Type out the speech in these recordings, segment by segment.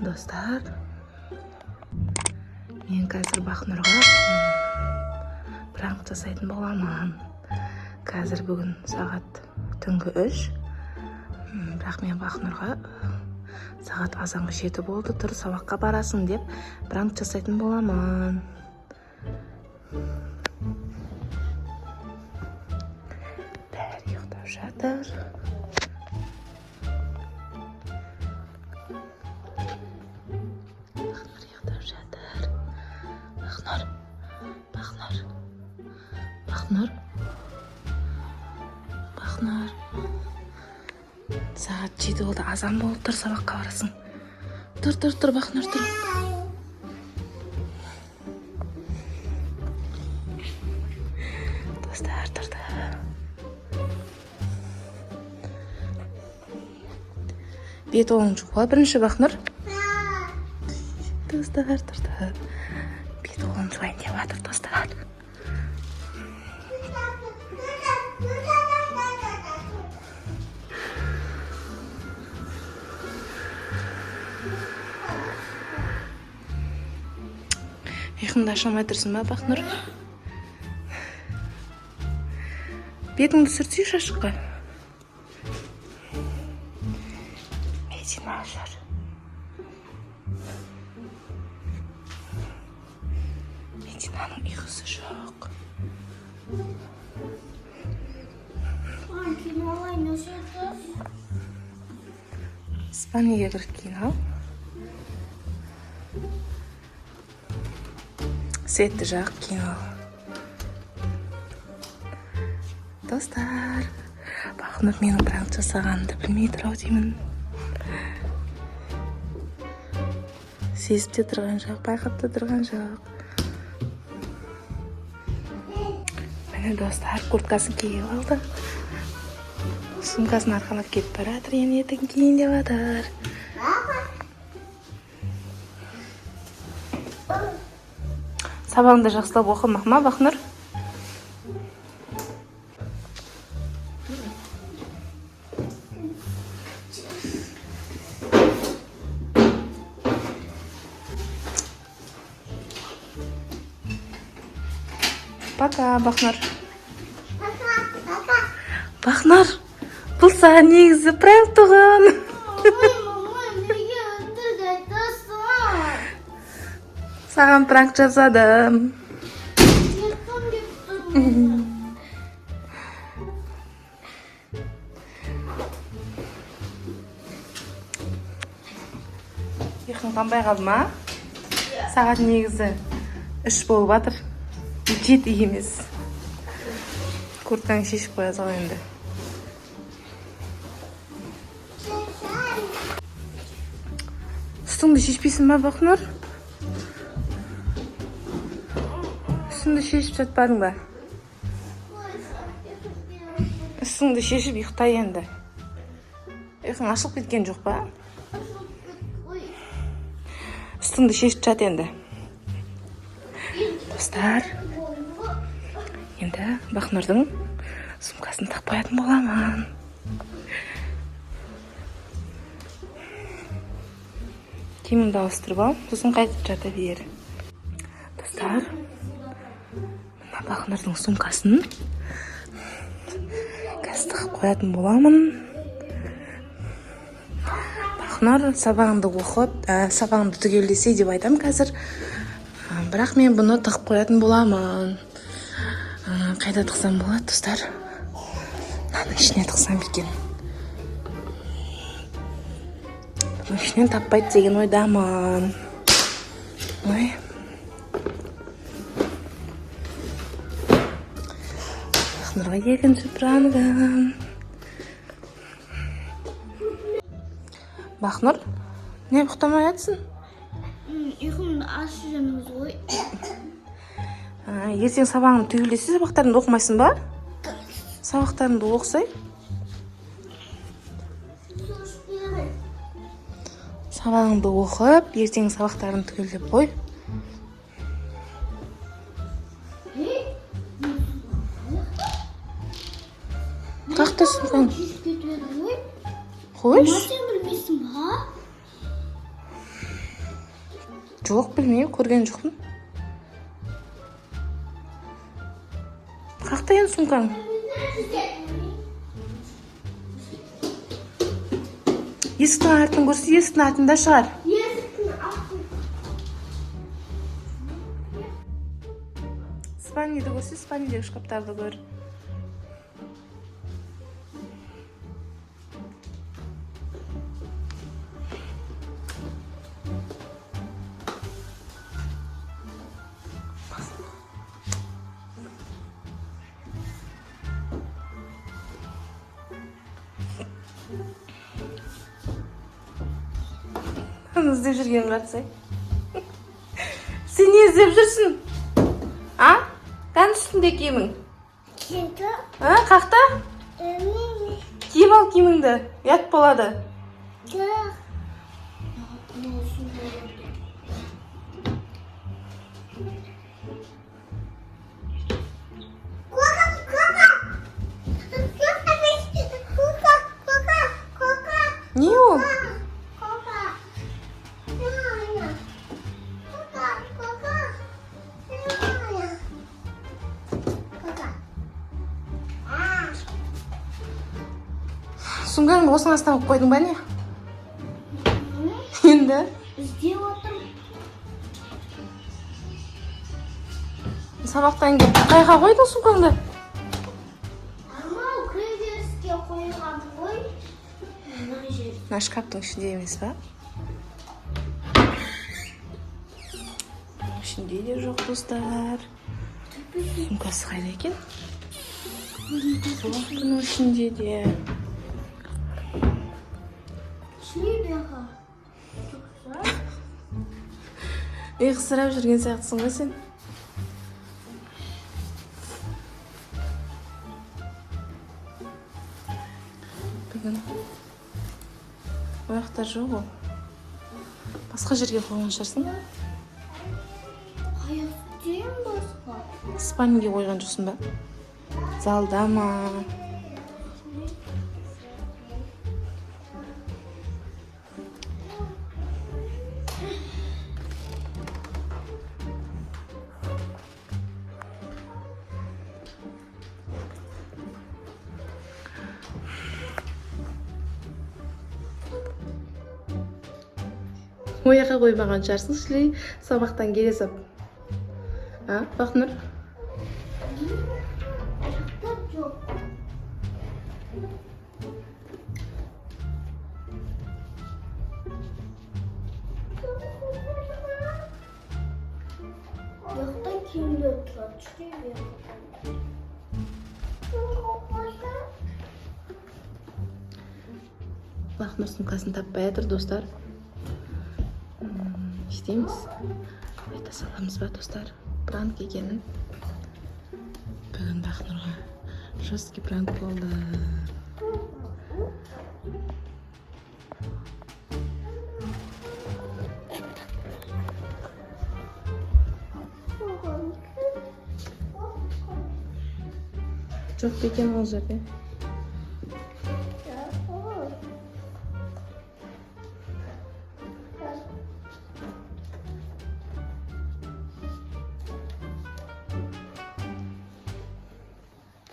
Достар, мен қазір Бақнұрға пранк жасайтын боламын. Қазір бүгін сағат түнгі 3. Бірақ мен Бақнұрға сағат азанғы 7 болды, тұр сабаққа барасың деп пранк жасайтын боламын. Бәрі ұйықтап жатыр. Бақнұр. Сағат 7 болды, азан болып тұр, сабаққа барасың. Тұр, Бақнұр, тұр. Достар, тұрды. Бет оң жұқпа бірінші, Бақнұр. Достар, тұрды. Бет оң жуайын деп жатыр, достар. Ұйқыңды аша алмай тұрсың ба, Бақнұр? Бетіңді сүртсей шашыққа. Медина жүр. Мединаның ұйқысы жоқ. Спальниге кіріп кейін ал. Светті жақ кейін ал. Достар, Бақнұр менің пранк жасағанымды білмей тұр-ау деймін. Сезіп те тұрған жоқ, байқап та тұрған жоқ. Міне достар, курткасын киіп алды. Сумкасын арқалап кетіп баратыр, енді ертең киейін деп жатыр. Сабағыңды жақсылап оқымақ ма, Бақнұр? Пока, Бақнұр. Бақнұр, бұл саған негізі пранк тұғын. Саған пранк жасадым. Ұйқың қанбай қалды ма? Сағат негізі 3 болып жатыр. 7 емес. Курткаңды шешіп қоя сал енді. Үстіңді шешпейсің ба, Бақнұр? Үстіңді шешіп жатпадың ба? Үстіңді шешіп ұйықтай енді. Ұйқың ашылып кеткен жоқ па? Үстіңді шешіп жат енді. Достар, енді Бақнұрдың сумкасын тақып қоятын боламын. Киіміңді ауыстырып ал, сосын қайтып жата бер. Достар, Бақнұрдың сумкасын қазір тақып қоятын боламын. Бақнұр сабағыңды оқып, сабағыңды түгелдесе деп айтам қазір. Бірақ мен бұны тақып қоятын боламын. Қайда тықсам болады, достар? Мынаның ішіне тықсам екен. Бұның ішінен таппайды деген ойдамын. Ой. Бақнұрға екінші пранкым. Бақнұр, не ұйықтамай жатсың? Ұйқымды ашып жүрміз ғой. Ертең сабағыңды түгелдесе, сабақтарыңды оқымайсың ба? Сабақтарыңды оқысай. Сабағыңды оқып, ертең сабақтарыңды түгелдеп қой. Қақтасың? Қойш? Сен білмейсің ба? Жоқ, білмеймін, көрген жоқпын. Қақта ең сумкаң? Есіктің артын көрсе, есіктің артында шығар. Спальниді көрсе, спальнидегі шкаптарды көр. Оны іздеп жүрген қарсай. Сен не іздеп жүрсің? А? Қаның үстінде киімің? А, қақта? Киім ал киіміңді. Ят болады. Не ол? Сумкаңды осының астына қойып қойдың ба не? Енді? іздеп отырмын. Сабақтан келіп қайға қойдың сумкаңды? Анау кіреберіске қойған ғой. Мына жер. Мына шкаптың ішінде емес па? Ішінде де жоқ, достар. Сумкасы қайда екен? Бұлақтың ішінде де. Шлебеға. Ұйқысырап жүрген сияқтысың ғой сен. Бүгін аяқтар жоқ ол. Басқа жерге қойған шығарсың? Аяқтен басқа. Спальниге қойған жоқсың ба? Залда ма? Ояққа қоймаған шығарсың, Шілей, сабақтан келе сап. А, Бақнұр? Аяқтар жоқ. Аяқтан киімдер тұрады. Шлебеға. Бақнұр сумкасын таппай жатыр, достар. İsteyimiz. Ayta salamыз ба, достар? Пранк екенін. Бүгін Бақнұрға жесткий пранк болды. Жоқ бекен ол жерде.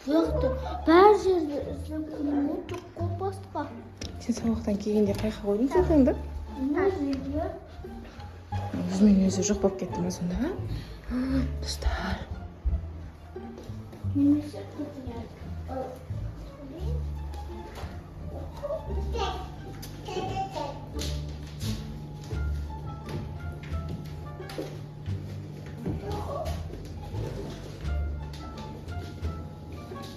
Жоқты. Бәр жерде іздеп көрмей жоқ қой басқа. Сен сабақтан келгенде қайқа қойдың сумкаңды? Мына жерде. Өзімен өзі жоқ болып кетті ма сонда? Достар. Немесе көтірер.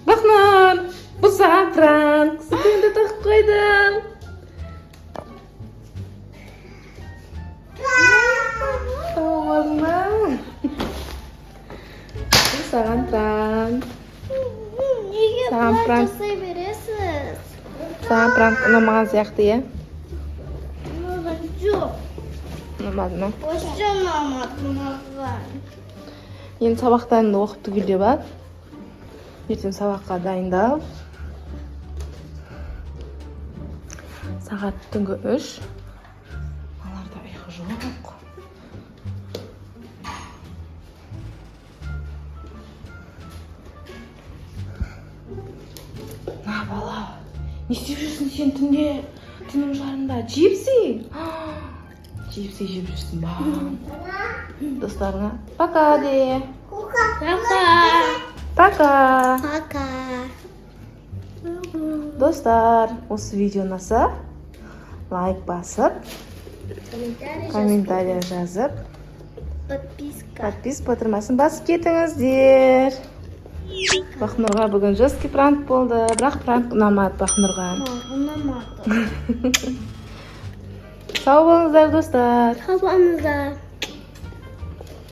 Бақнұр, бұл саған пранк. Сумкаңды тағып қойдым. Оғылдың ба? Бұл саған пранк. Неге Саған бұлай пранк. жасай бересіз? Саған пранк ұнамаған сияқты, е? Маған жоқ. Ұнамады ма? Осы ұнамады маған. Енді сабақтарыңды оқып түгелдеп ал. Ертең сабаққа дайындал. Сағат түнгі 3. Аларда ұйқы жоқ. Не істеп жүрсің сен түнде? Түннің жарымда жепсі? Жепсі жеп жүрсің ба? Достарыңа пока де. Пока. Пока. Пока. Достар, осы видео ұнаса, лайк басып, комментарий жазып, подписка батырмасын басып кетіңіздер. Бақнұрға бүгін жесткий пранк болды, бірақ пранк ұнамады Бақнұрға. Ұнамады. Сау болыңыздар, достар. Сау болыңыздар.